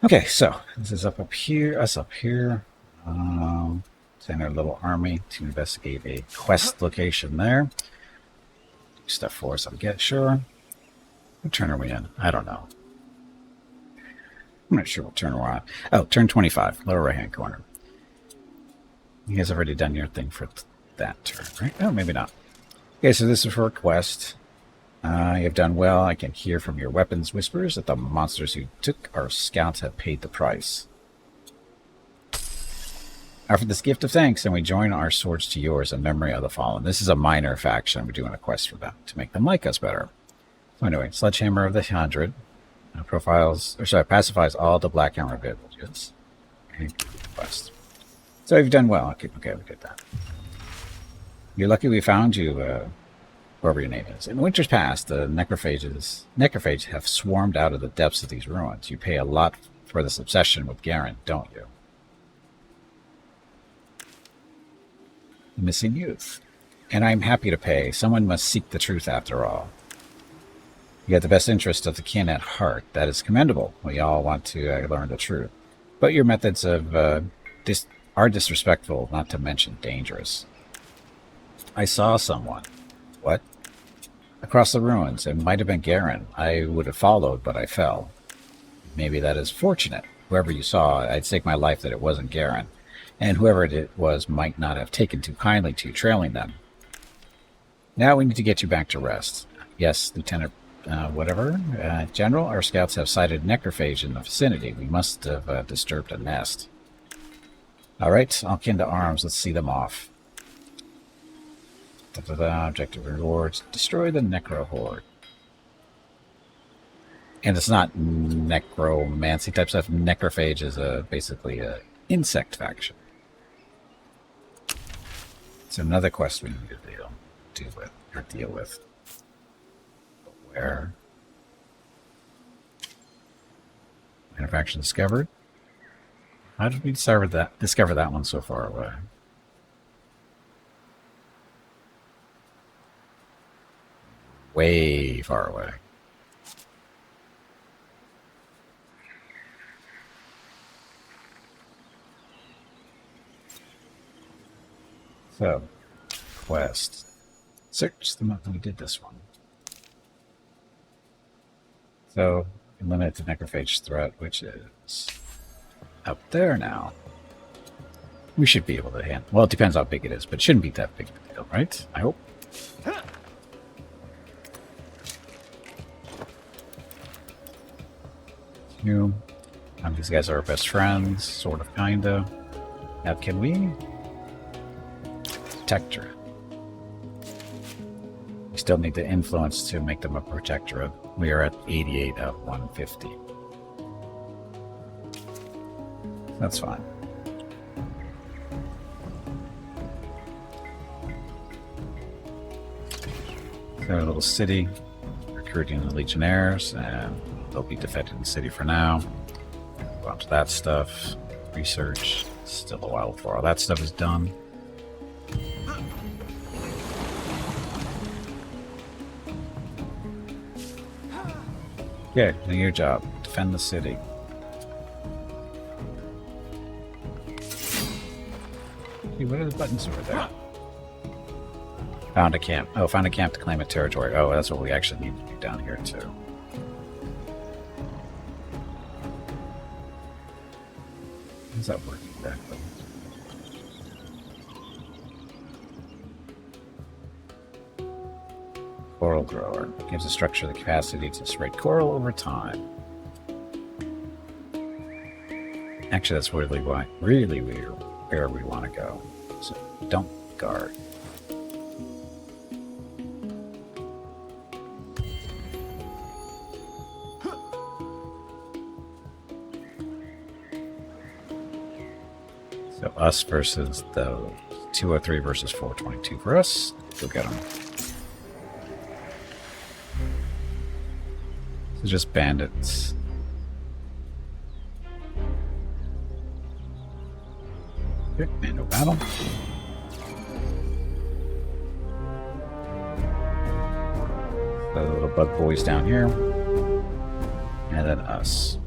Okay, so this is up here, us up here. Send our little army to investigate a quest location there. Do stuff for us, I'm getting sure. What turn are we in? I don't know. I'm not sure what turn we're on. Oh, turn 25, lower right hand corner. You guys have already done your thing for that turn, right? Oh, maybe not. Okay, so this is for a quest. You have done well. I can hear from your weapons whispers that the monsters who took our scouts have paid the price. Offer this gift of thanks, and we join our swords to yours in memory of the fallen. This is a minor faction. We're doing a quest for them to make them like us better. So anyway, Sledgehammer of the 100 pacifies all the Black Hammer villages. Okay, quest. So you've done well. Okay, we did that. You're lucky we found you, whoever your name is. In winters past, the necrophages have swarmed out of the depths of these ruins. You pay a lot for this obsession with Garen, don't you? The missing youth. And I'm happy to pay. Someone must seek the truth after all. You have the best interest of the kin at heart. That is commendable. We all want to learn the truth. But your methods are disrespectful, not to mention dangerous. I saw someone. What? Across the ruins. It might have been Garen. I would have followed, but I fell. Maybe that is fortunate. Whoever you saw, I'd stake my life that it wasn't Garen. And whoever it was might not have taken too kindly to trailing them. Now we need to get you back to rest. Yes, Lieutenant General, our scouts have sighted necrophage in the vicinity. We must have disturbed a nest. All right, I'll kin to arms. Let's see them off. Objective rewards. Destroy the necro horde. And it's not necromancy type stuff. Necrophage is basically an insect faction. It's another quest we need to deal with. Where? Minor faction discovered. How did we discover that one so far away? Way far away. So, quest. Search the month we did this one. So, limit the necrophage threat, which is up there now. We should be able to handle. Well, it depends how big it is, but it shouldn't be that big of a deal, right? I hope. You. These guys are our best friends, sort of, kinda. Now, can we protector? We still need the influence to make them a protectorate. We are at 88 out of 150. That's fine. They're a little city, recruiting the legionnaires, and they'll be defending the city for now. Go on to that stuff. Research. Still a while before all that stuff is done. Okay, now your job. Defend the city. Hey, what are the buttons over there? Found a camp. Oh, found a camp to claim a territory. Oh, that's what we actually need to do down here, too. How's that working exactly? Coral grower. Gives a structure the capacity to spread coral over time. Actually, that's really where we want to go. So, don't guard. So us versus the 203 versus 422 for us. Go get them. So just bandits. Okay, and no battle. The little bug boys down here. And then us.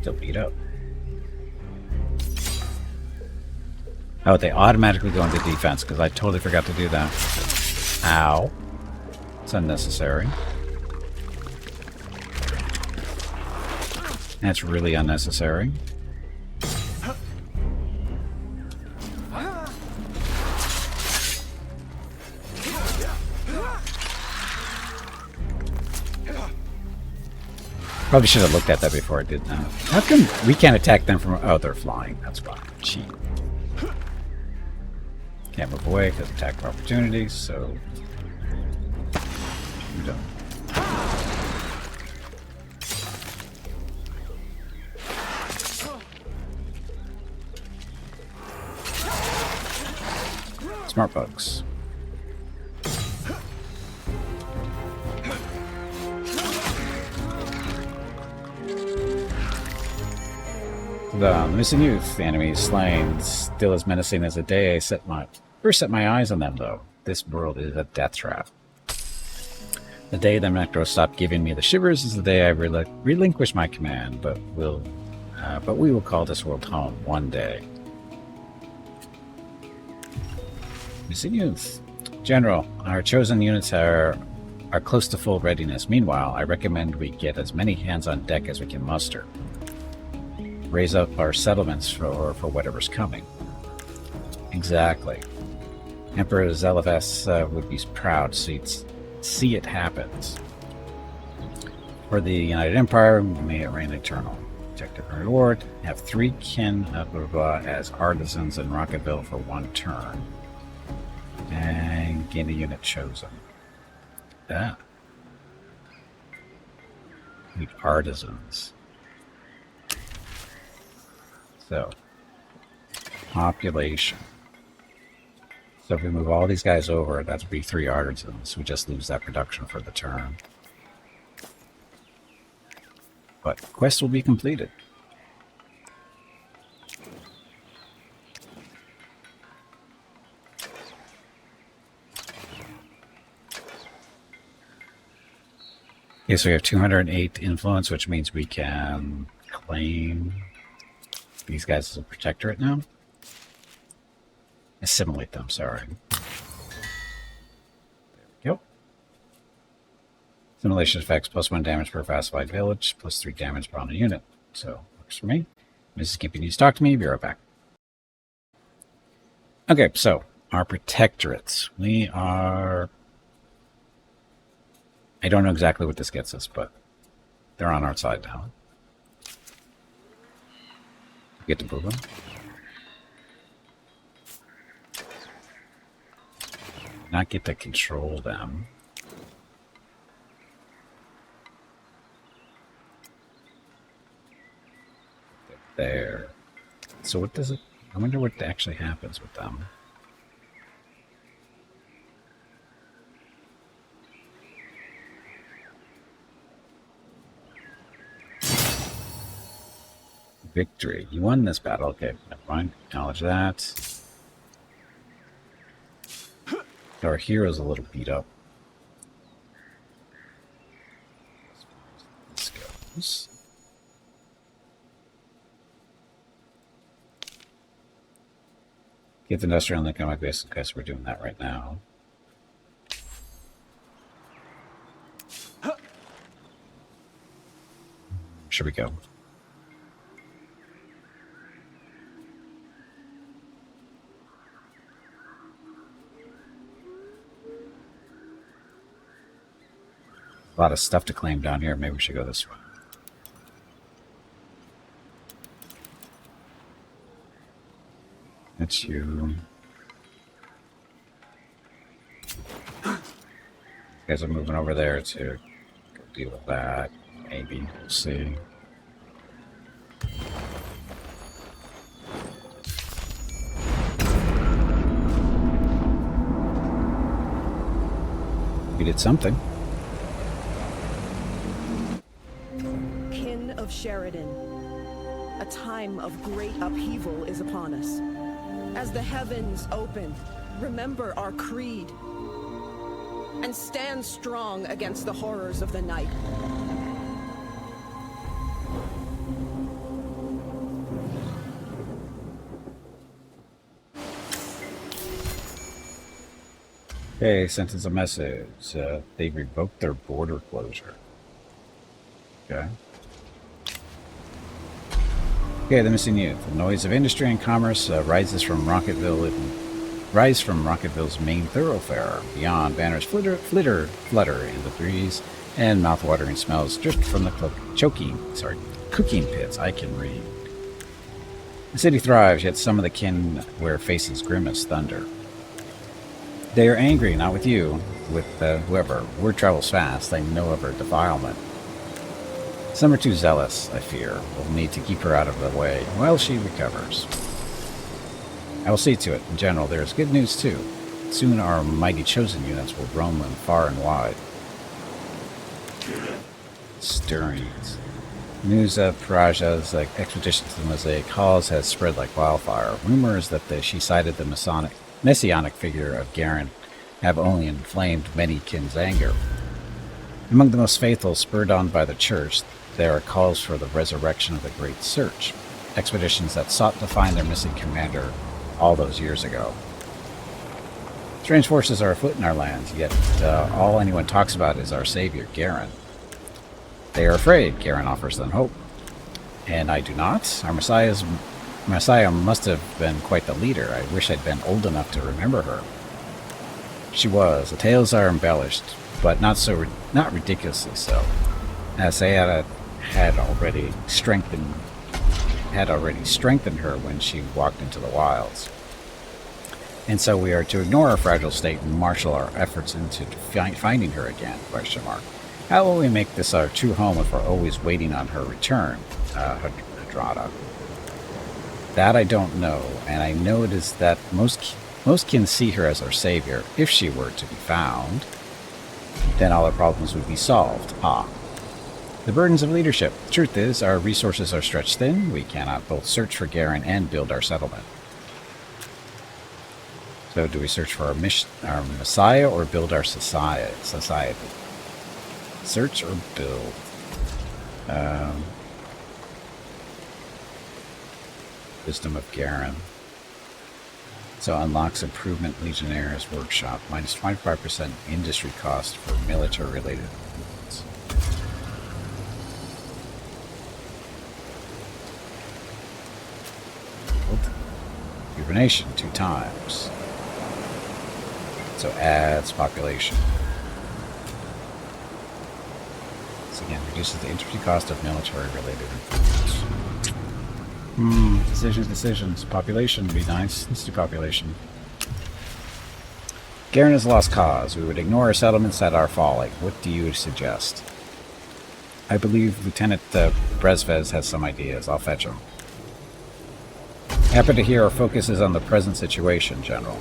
Still beat up. Oh, they automatically go into defense because I totally forgot to do that. Ow. It's unnecessary. That's really unnecessary. Probably should have looked at that before I did that. How come we can't attack them from... Oh, they're flying. That's why. Cheat. Can't move away because attack opportunities, so... We don't. Smart bugs. The missing youth, the enemy is slain, still as menacing as the day I first set my eyes on them, though. This world is a death trap. The day the Necro stopped giving me the shivers is the day I relinquish my command, but we will call this world home one day. Missing youth. General, our chosen units are close to full readiness. Meanwhile, I recommend we get as many hands on deck as we can muster. Raise up our settlements for whatever's coming. Exactly. Emperor Zelivas would be proud to see it happens. For the United Empire, may it reign eternal. Objective and reward. Have 3 kin as artisans in Rocketville for 1 turn. And gain a unit chosen. Ah. Need artisans. So, population. So if we move all these guys over, that would be 3 artisans. We just lose that production for the turn. But quest will be completed. Okay, so we have 208 influence, which means we can claim these guys as a protectorate now. Assimilate them, sorry. There we go. Assimilation effects +1 damage per pacified village, +3 damage per on a unit. So, works for me. Mrs. Gimpy needs to talk to me. Be right back. Okay, so, our protectorates. We are... I don't know exactly what this gets us, but they're on our side now. Get to move them. Not get to control them. There. So what does it... I wonder what actually happens with them. Victory. You won this battle. Okay, never mind. Acknowledge that. Our hero's a little beat up. This goes. Get the industrial and economic base. Okay, so we're doing that right now. Should we go? A lot of stuff to claim down here. Maybe we should go this way. That's you. You guys are moving over there to go deal with that. Maybe. We'll see. We did something. Of Sheredyn, a time of great upheaval is upon us. As the heavens open, remember our creed and stand strong against the horrors of the night. Okay, sent us a message. They revoked their border closure. Okay. Okay, the missing youth. The noise of industry and commerce rises from Rockettville's main thoroughfare. Beyond, banners flutter in the breeze, and mouth-watering smells drift from the cooking pits. I can read. The city thrives, yet some of the kin wear faces grim as thunder. They are angry, not with you, with whoever. Word travels fast. They know of her defilement. Some are too zealous, I fear. We'll need to keep her out of the way while she recovers. I will see to it. In general, there is good news, too. Soon our mighty chosen units will roam them far and wide. Stirrings. News of Paraja's expedition to the Mosaic Halls has spread like wildfire. Rumors that she cited the messianic figure of Garen have only inflamed many kin's anger. Among the most faithful, spurred on by the church, there are calls for the resurrection of the Great Search, expeditions that sought to find their missing commander all those years ago. Strange forces are afoot in our lands, yet all anyone talks about is our savior, Garen. They are afraid, Garen offers them hope. And I do not. Our Messiah must have been quite the leader. I wish I'd been old enough to remember her. She was. The tales are embellished, but not ridiculously so, as they had already strengthened her when she walked into the wilds. And so we are to ignore our fragile state and marshal our efforts into finding her again, ? How will we make this our true home if we're always waiting on her return, Hadrada? That I don't know, and I know it is that most kin see her as our savior. If she were to be found, then all our problems would be solved. The burdens of leadership. The truth is, our resources are stretched thin. We cannot both search for Garen and build our settlement. So do we search for our Messiah or build our society? Search or build? Wisdom of Garen. So unlocks improvement Legionnaires Workshop. Minus 25% industry cost for military-related improvements. Urination 2 times. So adds population. So again, reduces the industry cost of military-related improvements. Decisions. Population would be nice. Let's do population. Garen is a lost cause. We would ignore our settlements at our folly. What do you suggest? I believe Lieutenant Brezvez has some ideas. I'll fetch him. Happy to hear our focus is on the present situation, General.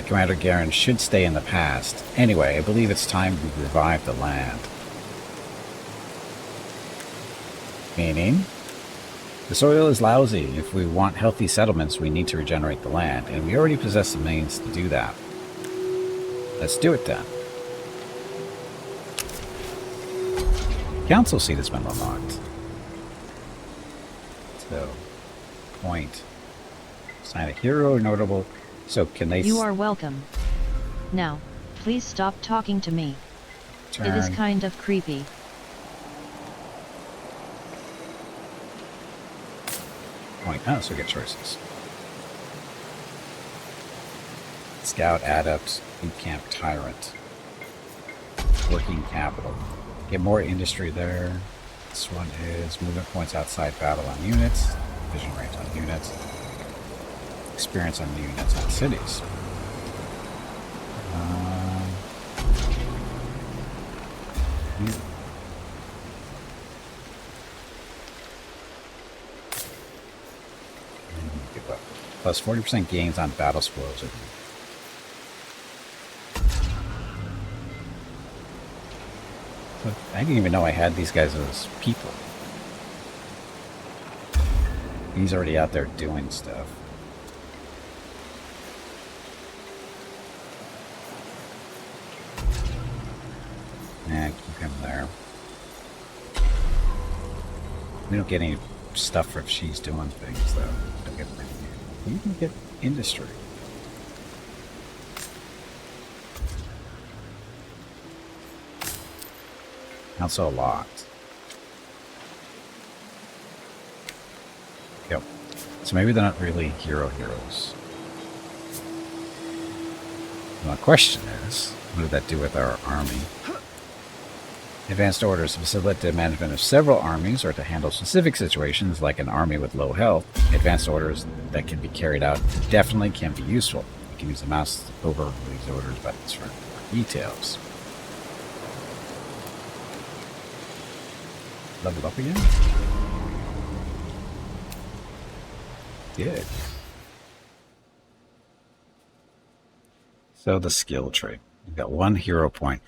Commander Garen should stay in the past. Anyway, I believe it's time we revive the land. Meaning? The soil is lousy. If we want healthy settlements, we need to regenerate the land, and we already possess the means to do that. Let's do it then. Council seat has been unlocked. So, point. Sign a hero or notable. So can they... You are welcome. Now, please stop talking to me. Turn. It is kind of creepy. Point. Oh, so we get choices. Scout, Adept, Boot Camp, Tyrant. Working Capital. Get more industry there. This one is movement points outside battle on units. Vision range on units. Experience on units on cities. Plus 40% gains on battle spoils. I didn't even know I had these guys as people. He's already out there doing stuff. Nah, keep him there. We don't get any stuff if she's doing things, though. Don't get anything. You can get industry. Council lot. Yep. So maybe they're not really heroes. Well, the question is, what did that do with our army? Advanced orders facilitate the management of several armies or to handle specific situations like an army with low health. Advanced orders that can be carried out definitely can be useful. You can use the mouse to hover these orders buttons for more details. Level up again? Good. So the skill tree. You've got 1 hero point.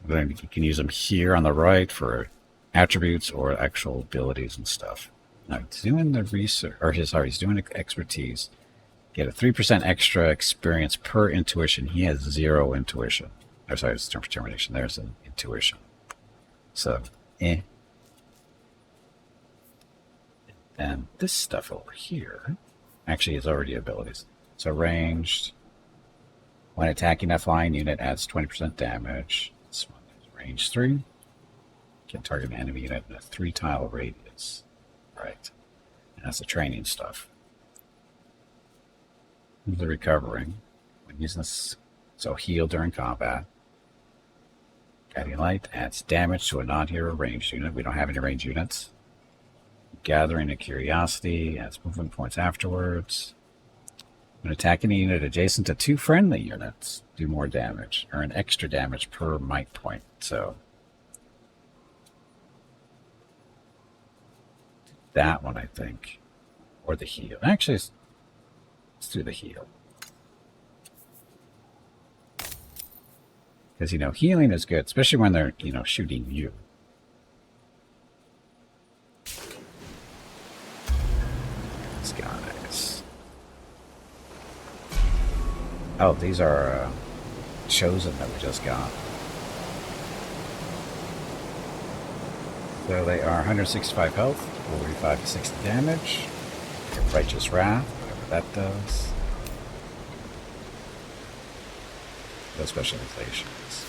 Then you can use them here on the right for attributes or actual abilities and stuff. Now, he's doing the research, or he's doing expertise. Get a 3% extra experience per intuition. He has 0 intuition. Or sorry, it's determination. There's an intuition. So, And this stuff over here actually is already abilities. So ranged. When attacking a flying unit, adds 20% damage. This one is range 3. Can target an enemy unit in a 3-tile radius. Right. And that's the training stuff. The recovering. When using this, so heal during combat. Guiding Light adds damage to a non-hero ranged unit. We don't have any ranged units. Gathering a Curiosity adds movement points afterwards. When attacking a unit adjacent to 2 friendly units, do more damage. Earn extra damage per might point. So that one, I think. Or the heal. Actually, let's do the heal. Because, healing is good, especially when they're, shooting you. These guys. Oh, these are chosen that we just got. So they are 165 health, 45 to 60 damage. Righteous Wrath, whatever that does. Those specializations.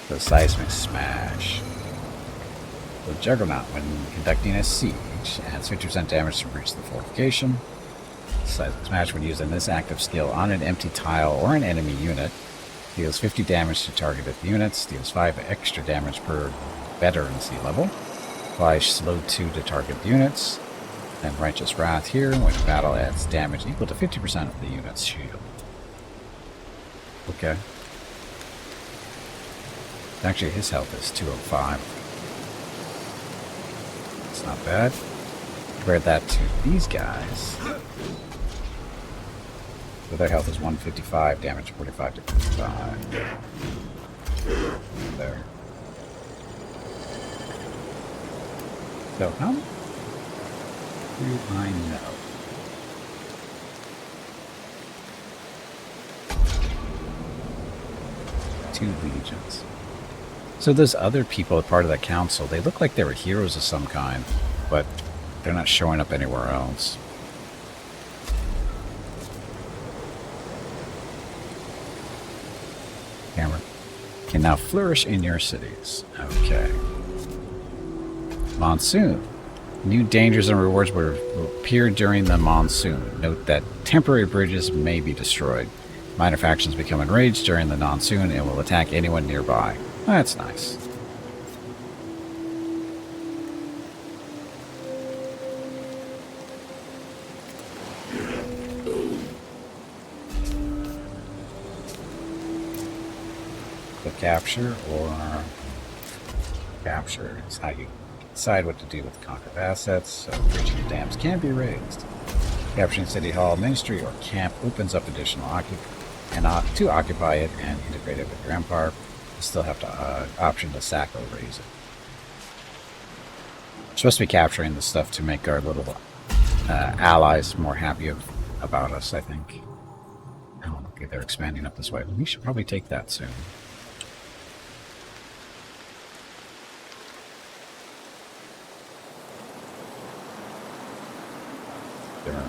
The Seismic Smash. The Juggernaut, when conducting a siege, adds 50% damage to breach the fortification. Seismic Smash, when using this active skill on an empty tile or an enemy unit, deals 50 damage to targeted units, deals 5 extra damage per veterancy level, applies slow 2 to target units, and Righteous Wrath here, when in battle, adds damage equal to 50% of the unit's shield. Okay. Actually, his health is 205. It's not bad. Compare that to these guys. So their health is 155, damage 45 to 55. There. So how do I know? Two legions. So those other people, part of the council, they look like they were heroes of some kind, but they're not showing up anywhere else. Camera can now flourish in your cities. Okay. Monsoon. New dangers and rewards will appear during the monsoon. Note that temporary bridges may be destroyed. Minor factions become enraged during the monsoon and will attack anyone nearby. That's nice. The capture or capture is how you decide what to do with conquered assets. So breaching dams can be raised. Capturing City Hall, Ministry, or Camp opens up additional to occupy it and integrate it with your empire. You still have to option to sack or raise it. We're supposed to be capturing this stuff to make our little allies more happy about us, I think. Oh, okay, they're expanding up this way. We should probably take that soon. There.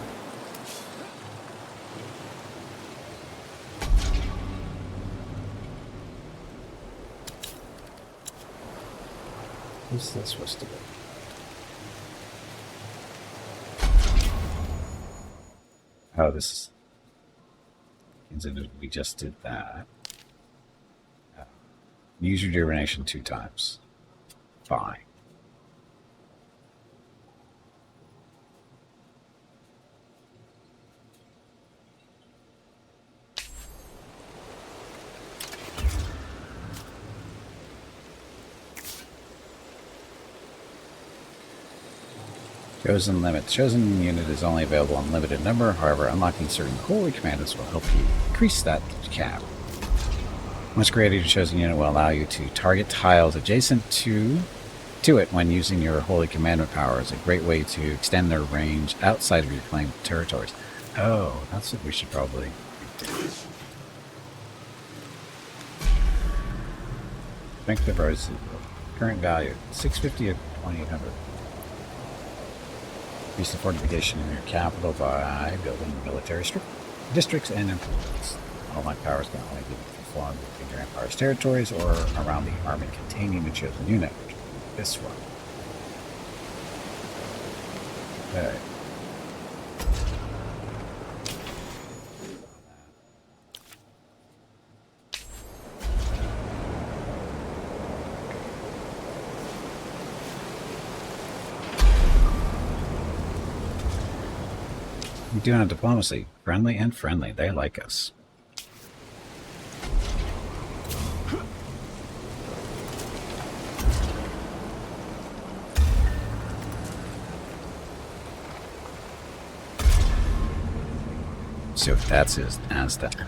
Who's this supposed to be? Oh, this is... We just did that. Use your divination 2 times. Fine. Chosen limit. Chosen unit is only available in limited number. However, unlocking certain holy commandments will help you increase that cap. Once created, your chosen unit will allow you to target tiles adjacent to it when using your holy commandment powers. A great way to extend their range outside of your claimed territories. Oh, that's what we should probably do. Strength of ours, current value 650 of 2800. Increase the fortification in your capital by building military districts and improvements. All my powers can only be performed within your empire's territories or around the army containing the chosen unit, which is this one. Okay. We're doing on diplomacy. Friendly and friendly. They like us. See what that is.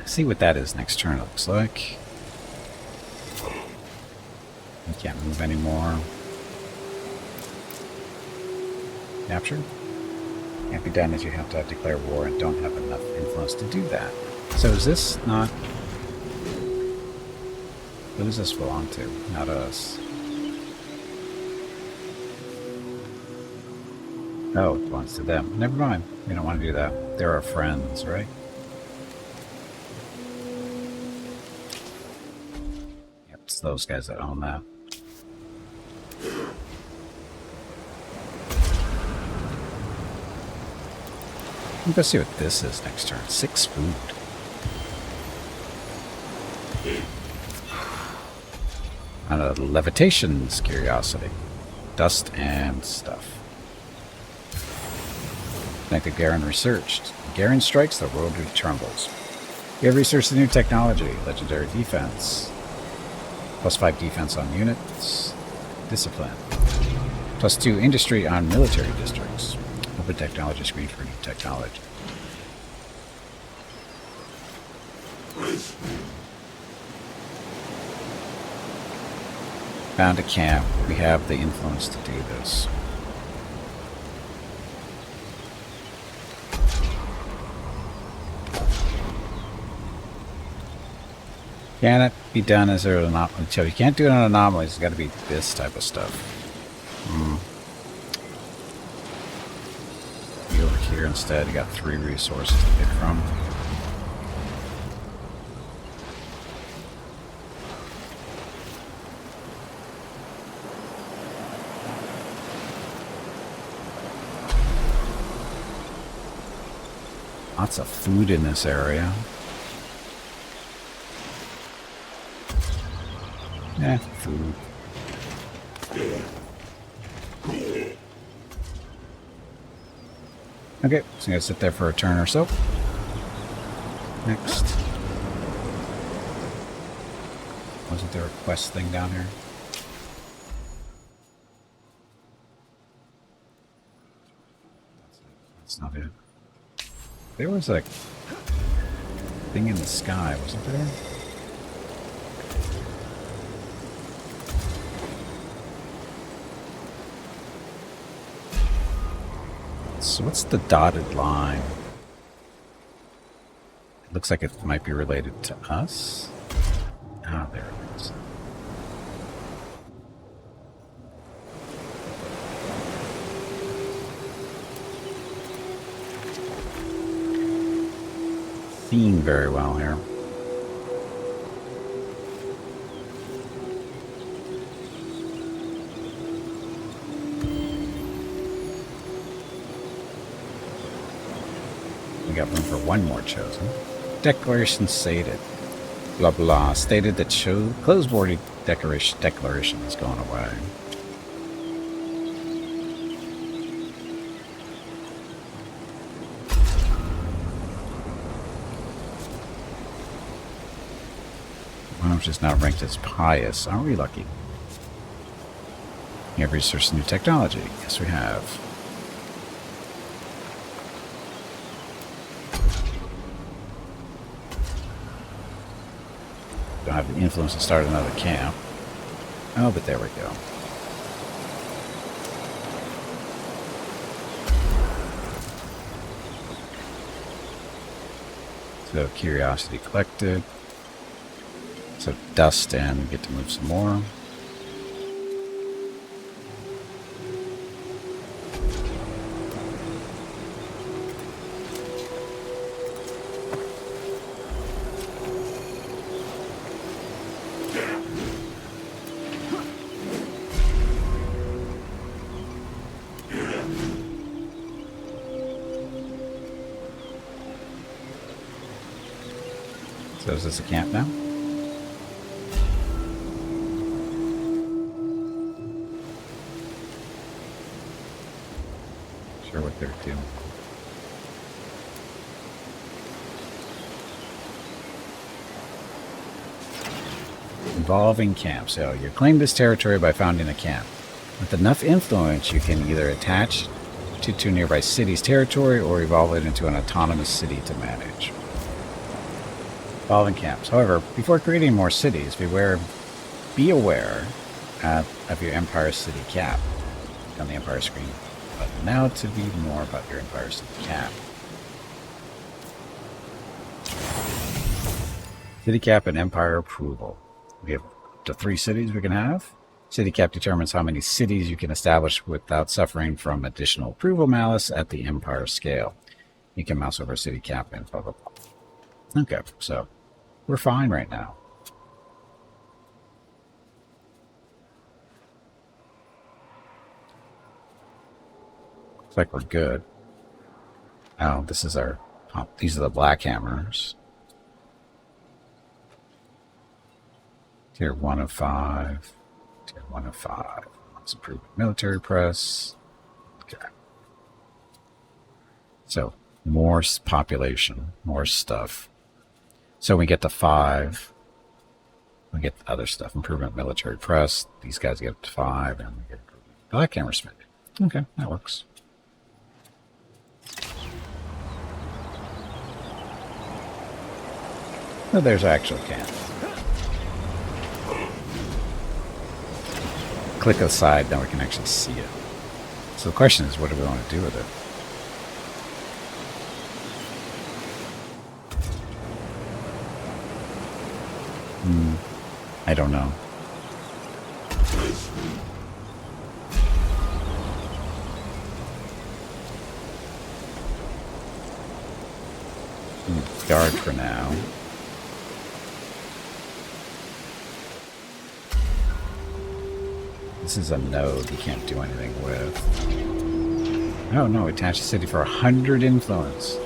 See what that is next turn. It looks like. We can't move anymore. Capture. Can't be done as you have to declare war and don't have enough influence to do that. So is this not... Who does this belong to? Not us. Oh, it belongs to them. Never mind. We don't want to do that. They're our friends, right? Yep, it's those guys that own that. Let's see what this is next turn. 6 food. On a levitation's curiosity. Dust and stuff. Connected Garen researched. Garen strikes, the world trembles. You have researched the new technology. Legendary defense. +5 defense on units. Discipline. +2 industry on military districts. Open technology screen for new technology. Found a camp. We have the influence to do this. Can it be done as an anomaly? You can't do it on anomalies. It's got to be this type of stuff. Over here instead, you got 3 resources to pick from. Lots of food in this area. Food. Okay, so I'm gonna sit there for a turn or so. Next. Wasn't there a quest thing down here? That's not it. There was a thing in the sky, wasn't there? So what's the dotted line? It looks like it might be related to us. Ah, there it is. Seen very well here. We got room for one more chosen. Declaration stated. Blah blah. Stated that closed border declaration is going away. One of which is now ranked as pious. Aren't we lucky? You have researched new technology. Yes, we have. Don't have the influence to start another camp. Oh, but there we go. So, curiosity collected. So, dust and we get to move some more. So is this a camp now? Sure what they're doing. Involving camp. So you claim this territory by founding a camp. With enough influence, you can either attach to nearby cities' territory or evolve it into an autonomous city to manage. Evolving camps. However, before creating more cities, be aware of your Empire City cap on the Empire screen. But now to be more about your Empire City cap. City cap and Empire approval. We have up to 3 cities we can have. City cap determines how many cities you can establish without suffering from additional approval malice at the Empire scale. You can mouse over city cap and blah blah blah. Okay, so we're fine right now. Looks like we're good. Oh, this is our... Oh, these are the black hammers. Tier 1 of 5. Tier 1 of 5. Let's improve military press. Okay. So, more population, more stuff. So we get to 5. We get the other stuff. Improvement military press. These guys get up to 5. And we get black hammer smith. Okay, that works. Oh, there's our actual camp. Click aside, now we can actually see it. So the question is, what do we want to do with it? I don't know. Guard for now. This is a node you can't do anything with. Oh no, attach the city for 100 influence.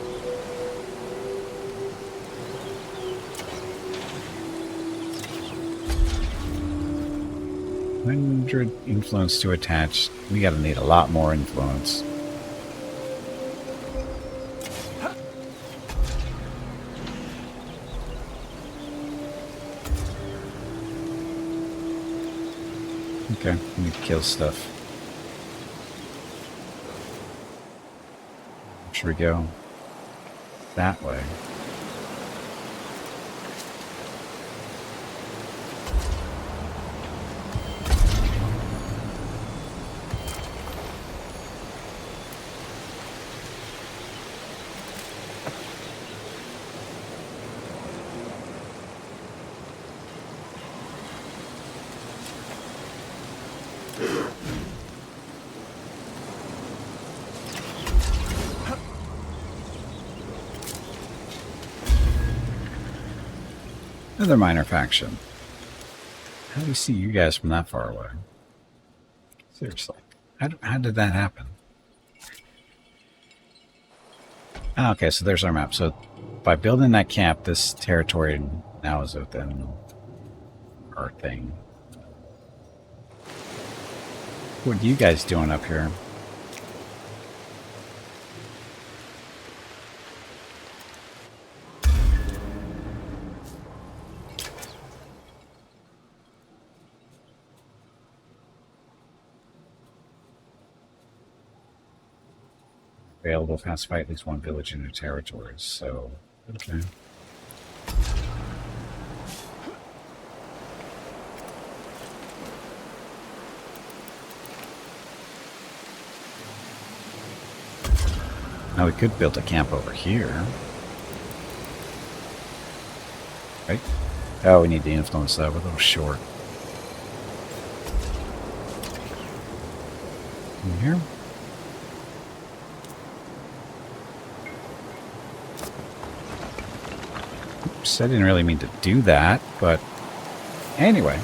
Influence to attach. We gotta need a lot more influence. Okay, we need to kill stuff. Where should we go? That way. Another minor faction. How do you see you guys from that far away? Seriously. How did that happen? Ah, okay, so there's our map. So by building that camp, this territory now is within our thing. What are you guys doing up here? Available pacify at least one village in your territories. So, okay. Now we could build a camp over here. Right? Oh, we need to influence that. We're a little short. In here? Oops, I didn't really mean to do that, but anyway.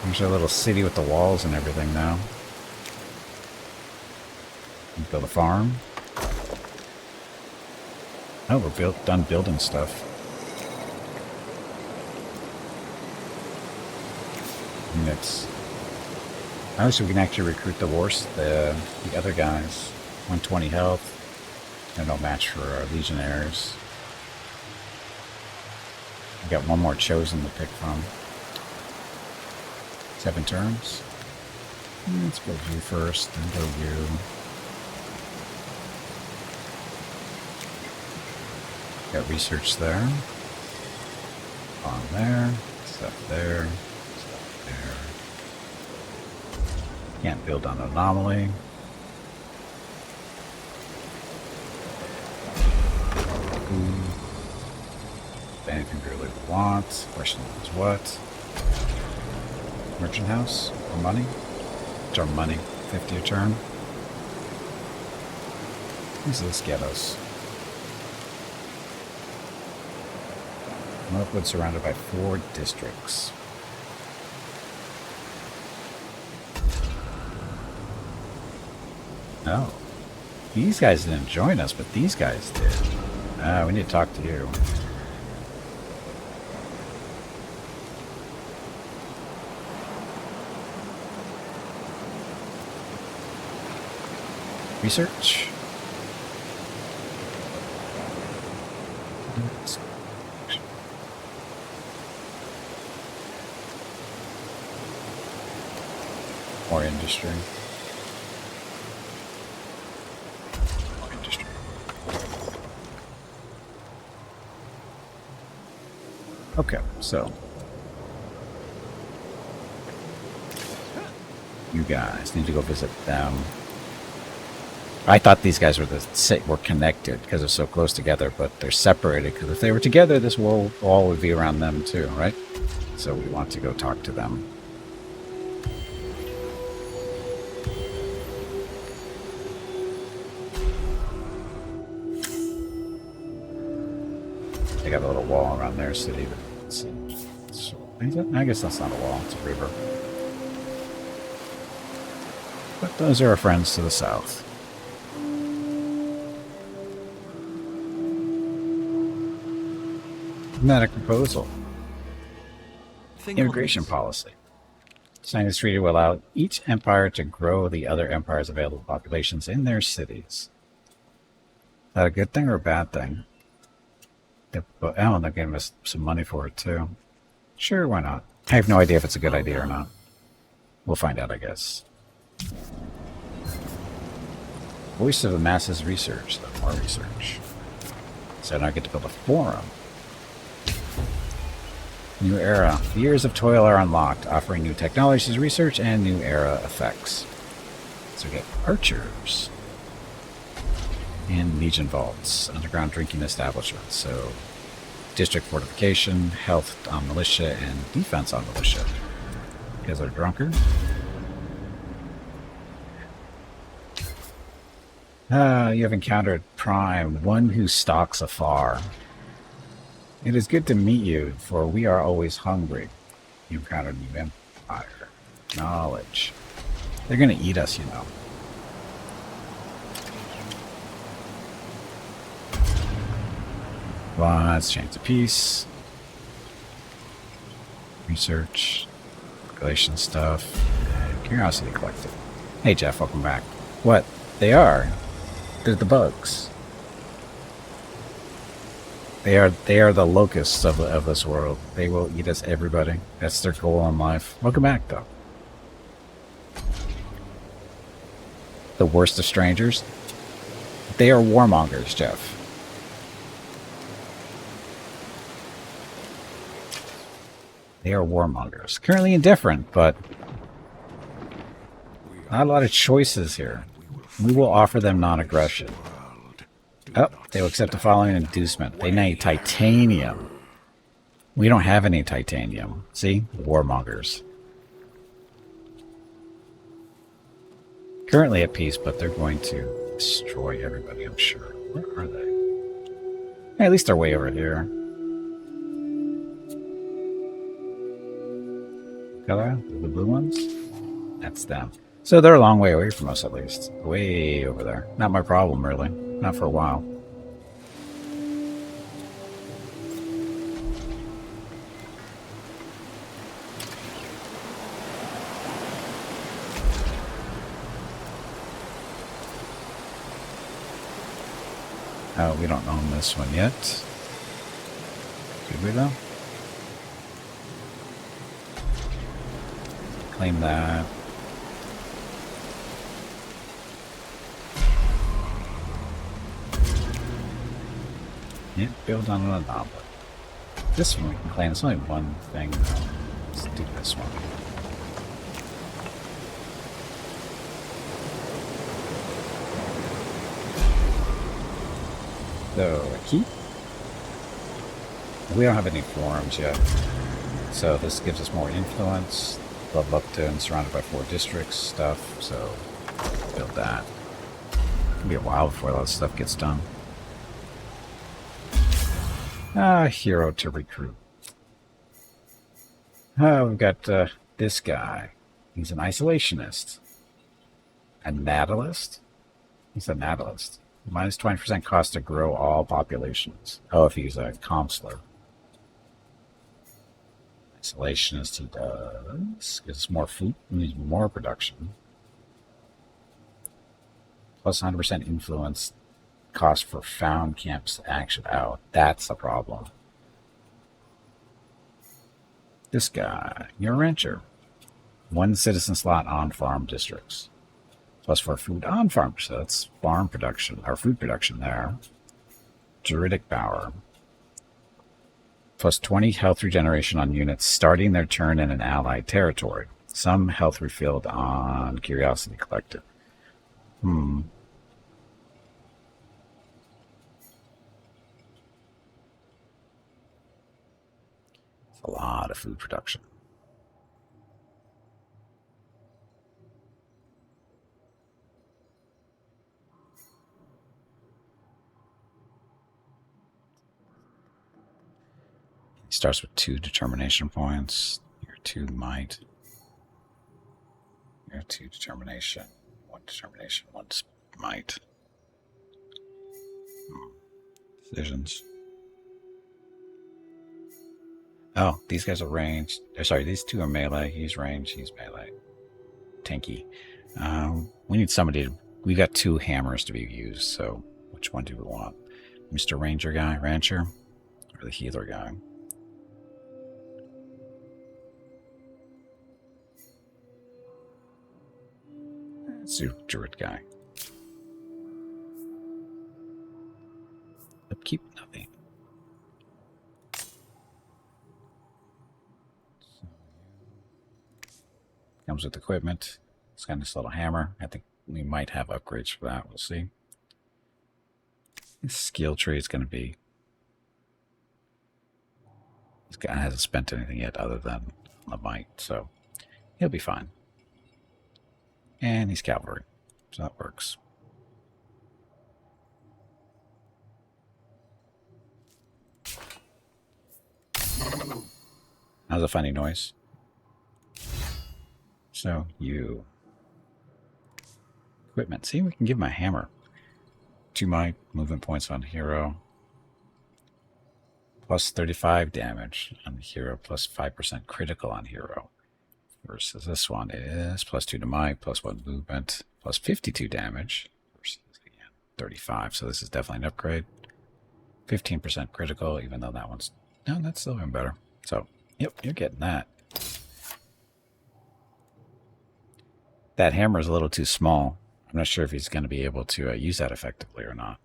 There's our little city with the walls and everything now. Build a farm. Oh, we're done building stuff. That's. Oh, so we can actually recruit the other guys. 120 health. And no match for our legionnaires. We got one more chosen to pick from. 7 turns. Let's build you first, then build you. Got research there. On there. Stuff there. Stuff there. Can't build on anomaly. Anything we really want. Question is what? Merchant house? For money? It's our money. 50 a turn. What does this get us? Northwood surrounded by 4 districts. Oh. These guys didn't join us, but these guys did. We need to talk to you. Research. More industry. More industry. Okay, so you guys need to go visit them. I thought these guys were connected because they're so close together, but they're separated because if they were together, this wall would be around them too, right? So we want to go talk to them. They got a little wall around their city. Let's see. I guess that's not a wall, it's a river. But those are our friends to the south. Diplomatic proposal. Immigration policy. Signing this treaty will allow each empire to grow the other empire's available populations in their cities. Is that a good thing or a bad thing? Oh, they're giving us some money for it too. Sure, why not? I have no idea if it's a good idea or not. We'll find out, I guess. Voice of the masses research. More research. So now I get to build a forum. New era. The years of toil are unlocked, offering new technologies, research, and new era effects. So we get archers. And legion vaults, underground drinking establishments. So district fortification, health on militia, and defense on militia. You guys are drunker. You have encountered Prime, one who stalks afar. It is good to meet you, for we are always hungry. You encountered new empire. Knowledge. They're going to eat us, you know. Lots, chance of peace. Research. Calculation stuff. And curiosity collected. Hey Jeff, welcome back. What? They are. They're the bugs. They are the locusts of this world. They will eat us, everybody. That's their goal in life. Welcome back, though. The worst of strangers. They are warmongers, Jeff. They are warmongers. Currently indifferent, but not a lot of choices here. We will offer them non-aggression. Oh, they will accept the following inducement. They need titanium. We don't have any titanium. See? Warmongers. Currently at peace, but they're going to destroy everybody, I'm sure. Where are they? Hey, at least they're way over here. Color? The blue ones? That's them. So they're a long way away from us, at least. Way over there. Not my problem, really. Not for a while. Oh, we don't own this one yet. Did we, though? Claim that. Yeah, build on an anomaly. This one we can claim. It's only one thing, though. Let's do this one. So, a key? We don't have any forums yet. So this gives us more influence. Level up to and surrounded by 4 districts stuff. So, build that. It'll be a while before all that stuff gets done. Hero to recruit. We've got this guy. He's an isolationist. A natalist? He's a natalist. Minus 20% cost to grow all populations. Oh, if he's a counselor. Isolationist, he does. Gets more food, needs more production. Plus 100% influence cost for found camps action out. That's a problem. This guy, you're a rancher. 1 citizen slot on farm districts. Plus for food on farm, so that's farm production, or food production there. Druidic power. Plus 20 health regeneration on units starting their turn in an allied territory. Some health refilled on curiosity collected. It's a lot of food production. He starts with 2 determination points. Your 2 might. Your 2 determination. 1 determination, 1 might. Decisions. Oh, these guys are ranged. Sorry, these 2 are melee. He's ranged, he's melee. Tanky. We need somebody to... We got 2 hammers to be used, so which one do we want? Mr. Ranger guy, Rancher? Or the healer guy? Let's do Druid guy. Upkeep, nothing. Comes with equipment. It's got this little hammer. I think we might have upgrades for that. We'll see. His skill tree is going to be... This guy hasn't spent anything yet other than the might, so he'll be fine. And he's cavalry, so that works. That was a funny noise. So, you... Equipment. See, we can give him a hammer. 2 might, movement points on hero. plus 35 damage on the hero, plus 5% critical on hero. Versus this one is plus 2 to might, plus 1 movement, plus 52 damage. Versus, again, 35. So this is definitely an upgrade. 15% critical, even though that one's... No, that's still even better. So, yep, you're getting that. That hammer is a little too small. I'm not sure if he's going to be able to use that effectively or not.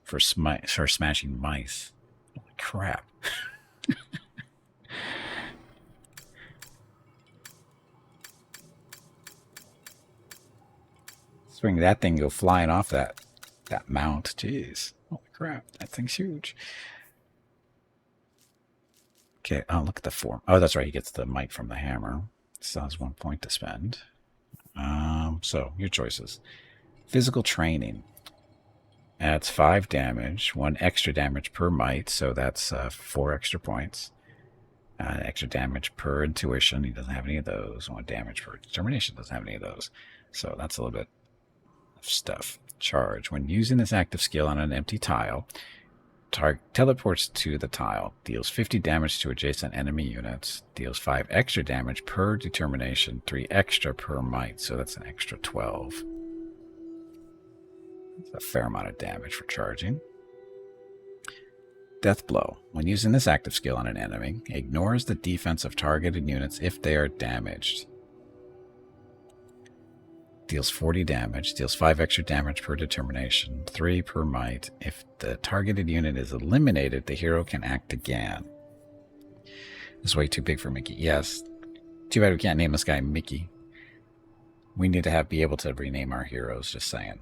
For smashing mice. Holy crap. Swing that thing, go flying off that mount. Jeez. Holy crap. That thing's huge. Okay, oh, look at the form. Oh, that's right. He gets the might from the hammer. Still has 1 point to spend. So, your choices. Physical training. Adds 5 damage, 1 extra damage per might, so that's 4 extra points. Extra damage per intuition, he doesn't have any of those. 1 damage per determination, doesn't have any of those. So that's a little bit of stuff. Charge. When using this active skill on an empty tile, teleports to the tile, deals 50 damage to adjacent enemy units, deals 5 extra damage per determination, 3 extra per might, so that's an extra 12. That's a fair amount of damage for charging. Death Blow. When using this active skill on an enemy, ignores the defense of targeted units if they are damaged. Deals 40 damage, deals 5 extra damage per determination, 3 per might. If the targeted unit is eliminated, the hero can act again. This is way too big for Mickey. Yes. Too bad we can't name this guy Mickey. We need to be able to rename our heroes, just saying.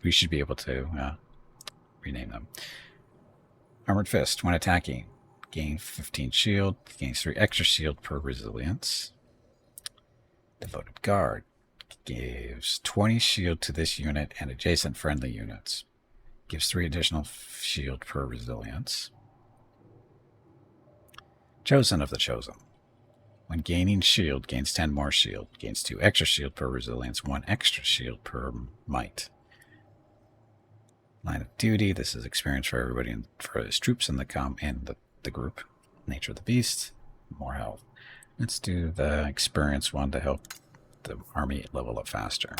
We should be able to rename them. Armored Fist. When attacking, gain 15 shield, gains 3 extra shield per resilience. Devoted Guard. Gives 20 shield to this unit and adjacent friendly units. Gives 3 additional shield per resilience. Chosen of the Chosen. When gaining shield, gains 10 more shield. Gains 2 extra shield per resilience, 1 extra shield per might. Line of Duty. This is experience for everybody for his troops in the group. Nature of the Beast. More health. Let's do the experience one to help the army level up faster.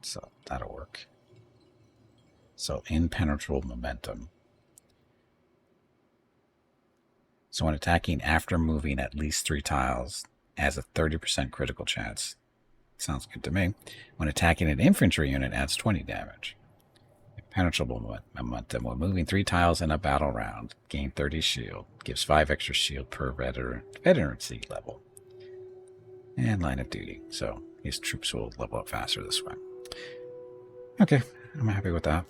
So that'll work. So impenetrable momentum. So when attacking after moving at least 3 tiles, adds a 30% critical chance. Sounds good to me. When attacking an infantry unit, adds 20 damage. Impenetrable momentum. When moving 3 tiles in a battle round, gain 30 shield. Gives 5 extra shield per veterancy level. And line of duty. So his troops will level up faster this way. Okay, I'm happy with that.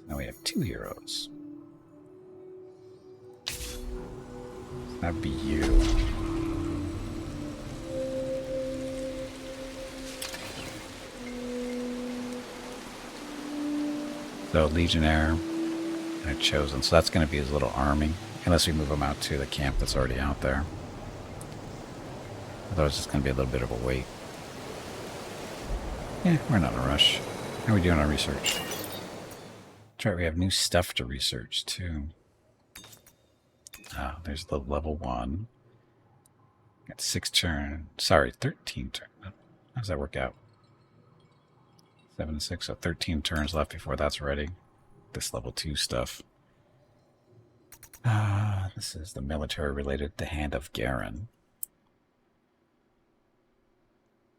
Now we have 2 heroes. That'd be you. So Legionnaire, I've chosen. So that's going to be his little army, unless we move him out to the camp that's already out there. Otherwise, it's going to be a little bit of a wait. Yeah, we're not in a rush. How are we doing our research? That's right, we have new stuff to research too. There's the level 1. Got 13 turns. How does that work out? 7 to 6, so 13 turns left before that's ready. This level 2 stuff. This is the military related, the Hand of Garen.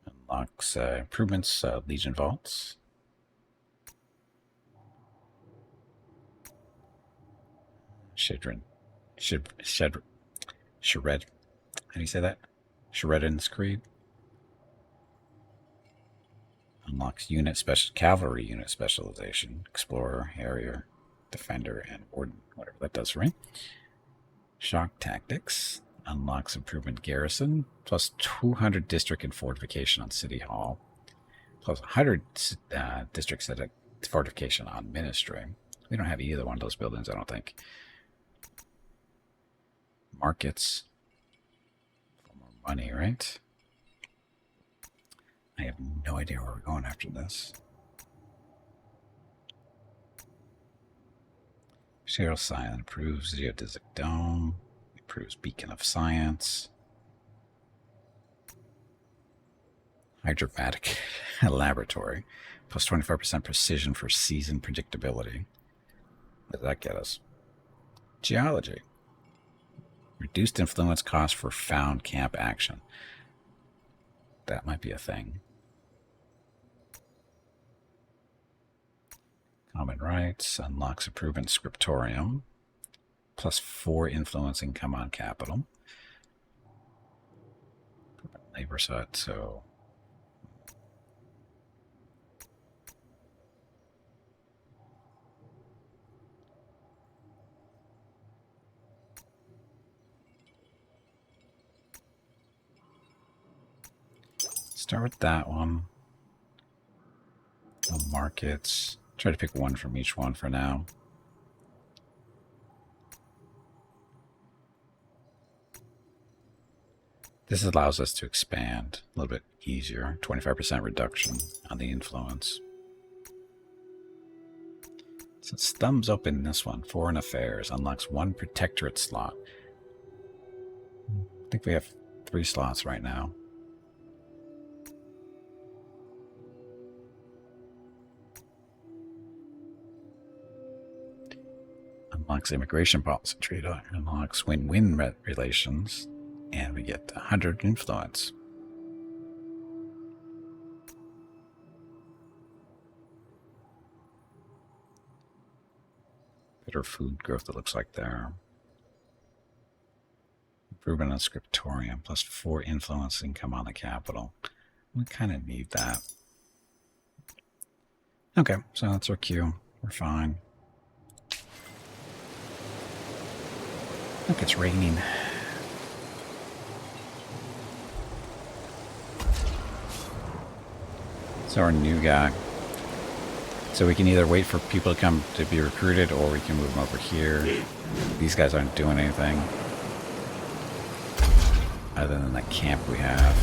Unlocks improvements, Legion Vaults. Sheredyn. Shered. How do you say that? Sheredyn's Creed. Unlocks cavalry unit specialization. Explorer, Harrier, Defender, and Warden. Whatever that does for me. Shock Tactics. Unlocks improvement garrison. Plus 200 district and fortification on City Hall. Plus 100 districts at a fortification on Ministry. We don't have either one of those buildings, I don't think. Markets. For more money, right? I have no idea where we're going after this. Cheryl Silent improves geodesic dome. Improves beacon of science. Hydromatic laboratory. Plus 25% precision for season predictability. What does that get us? Geology. Reduced influence cost for found camp action. That might be a thing. Common rights. Unlocks improvement scriptorium. Plus 4 influence income on capital. Labor set, so... Start with that one. Markets. Try to pick one from each one for now. This allows us to expand a little bit easier. 25% reduction on the influence. So it's thumbs up in this one. Foreign Affairs unlocks 1 protectorate slot. I think we have 3 slots right now. Unlocks immigration policy trade, unlocks win-win relations, and we get 100 influence. Better food growth, it looks like there. Improvement on scriptorium, plus 4 influence income on the capital. We kind of need that. Okay, so that's our queue. We're fine. Look, it's raining. So our new guy. So we can either wait for people to come to be recruited, or we can move them over here. These guys aren't doing anything other than the camp we have.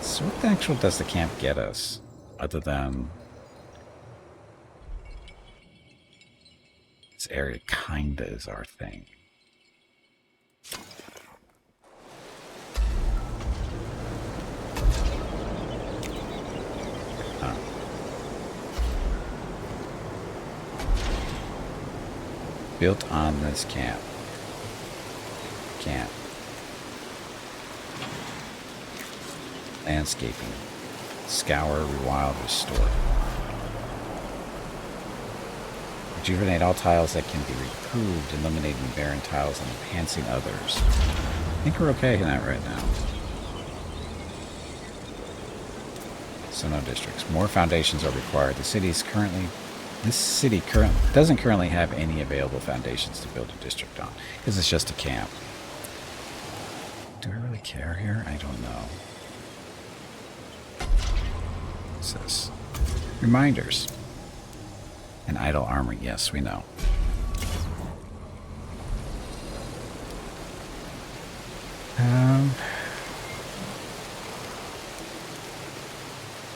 So what the actual does the camp get us, other than this area kinda is our thing. Built on this camp. Landscaping. Scour, rewild, restore. Rejuvenate all tiles that can be improved, eliminating barren tiles and enhancing others. I think we're okay in that right now. So no districts. More foundations are required. This city doesn't currently have any available foundations to build a district on, because it's just a camp. Do I really care here? I don't know. What's this? Reminders. And idle armor. Yes, we know.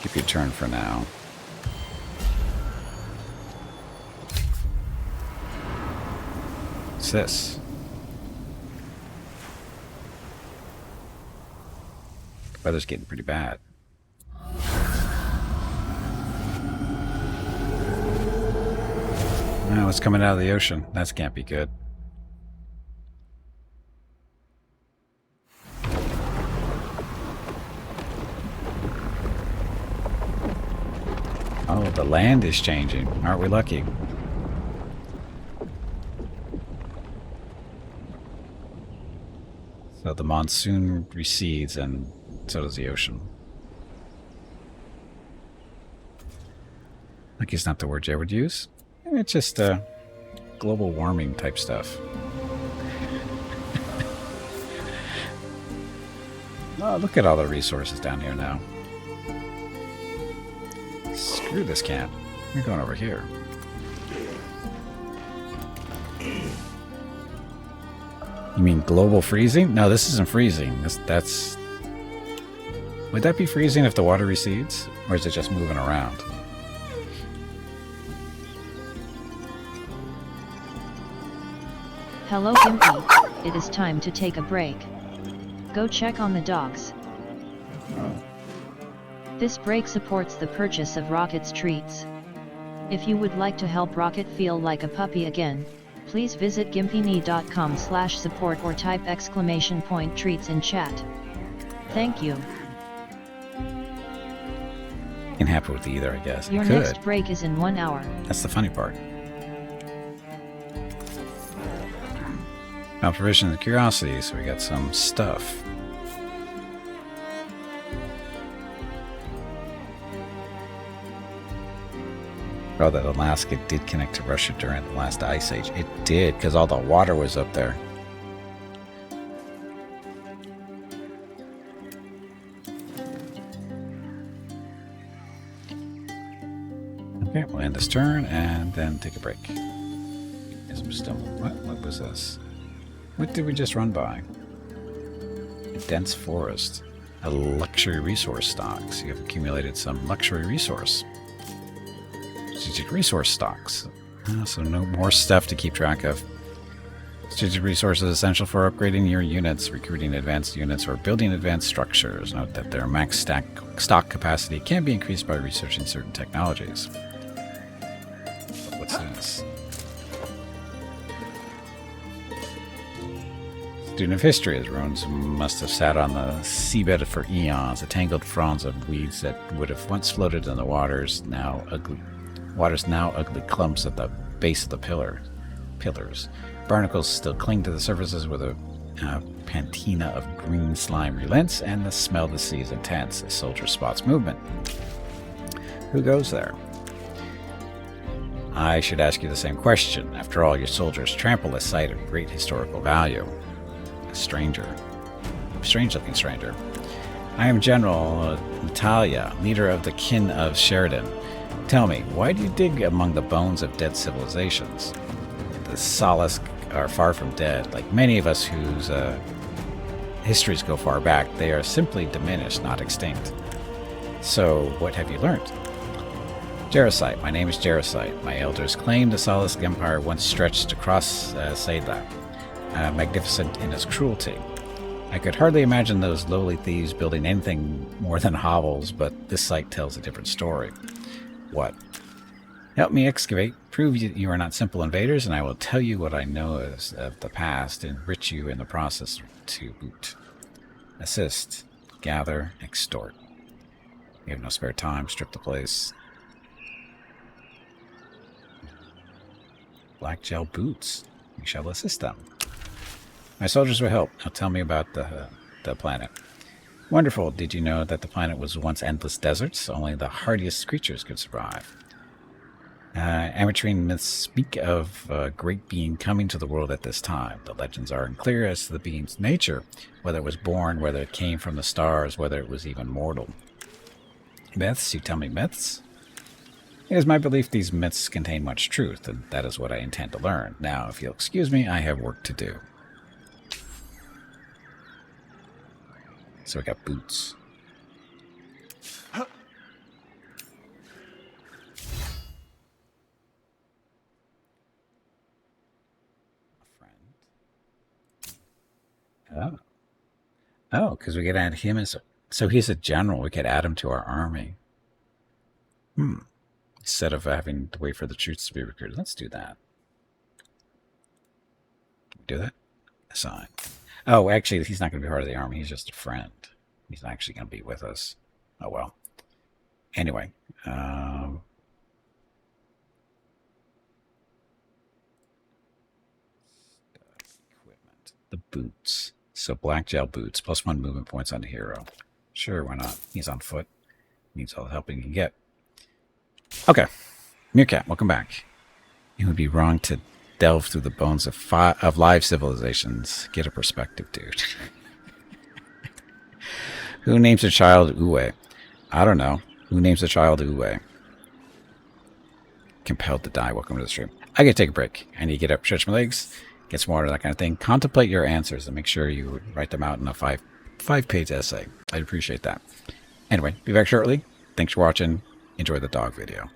Give you a turn for now. What's this? The weather's getting pretty bad. Oh, it's coming out of the ocean. That can't be good. Oh, the land is changing. Aren't we lucky? So the monsoon recedes, and so does the ocean. Lucky is not the word Jay would use. It's just global warming type stuff. Oh, look at all the resources down here now. Screw this camp. We're going over here. You mean global freezing? No, this isn't freezing. That's Would that be freezing if the water recedes? Or is it just moving around? Hello Gimpy, it is time to take a break. Go check on the dogs. This break supports the purchase of Rocket's treats. If you would like to help Rocket feel like a puppy again, please visit gimpyme.com/support or type !treats in chat. Thank you. Ain't happy with either, I guess. Your next break is in 1 hour. That's the funny part. Now, provision and curiosity, so we got some stuff. Oh, that Alaska did connect to Russia during the last ice age. It did, because all the water was up there. Okay, we'll end this turn and then take a break. What was this? What did we just run by? A dense forest. A luxury resource stocks. You have accumulated some luxury resource. Strategic resource stocks. So no more stuff to keep track of. Strategic resources essential for upgrading your units, recruiting advanced units, or building advanced structures. Note that their max stock capacity can be increased by researching certain technologies. What's this? Student of history, as ruins must have sat on the seabed for eons, a tangled fronds of weeds that would have once floated in the waters, now ugly clumps at the base of the pillars. Barnacles still cling to the surfaces where the patina of green slime relents, and the smell of the sea is intense. A soldier spots movement. Who goes there? I should ask you the same question. After all, your soldiers trample a site of great historical value. A stranger. Strange-looking stranger. I am General Natalia, leader of the kin of Sheredyn. Tell me, why do you dig among the bones of dead civilizations? The Solace are far from dead. Like many of us whose histories go far back, they are simply diminished, not extinct. So, what have you learned? Jerusalem. My name is Jerusalem. My elders claimed the Solace Empire once stretched across Seidla, magnificent in its cruelty. I could hardly imagine those lowly thieves building anything more than hovels, but this site tells a different story. What? Help me excavate, prove you are not simple invaders, and I will tell you what I know of the past, and enrich you in the process to boot. Assist, gather, extort. We have no spare time, strip the place. Black gel boots. We shall assist them. My soldiers will help. Now tell me about the planet. Wonderful. Did you know that the planet was once endless deserts? Only the hardiest creatures could survive. Ametrine myths speak of a great being coming to the world at this time. The legends are unclear as to the being's nature, whether it was born, whether it came from the stars, whether it was even mortal. Myths? You tell me myths? It is my belief these myths contain much truth, and that is what I intend to learn. Now, if you'll excuse me, I have work to do. So we got boots. Oh. Oh, because we could add him as a... So he's a general. We could add him to our army. Instead of having to wait for the troops to be recruited. Let's do that. Do that? Assign. Oh, actually, he's not going to be part of the army. He's just a friend. He's not actually going to be with us. Oh, well. Anyway. Equipment. The boots. So black gel boots. +1 movement points on the hero. Sure, why not? He's on foot. Needs all the help he can get. Okay. Meerkat, welcome back. It would be wrong to delve through the bones of live civilizations. Get a perspective, dude. Who names a child Uwe? I don't know. Who names a child Uwe? Compelled to die. Welcome to the stream. I gotta take a break. I need to get up, stretch my legs, get some water, that kind of thing. Contemplate your answers and make sure you write them out in a five-page essay. I'd appreciate that. Anyway, be back shortly. Thanks for watching. Enjoy the dog video.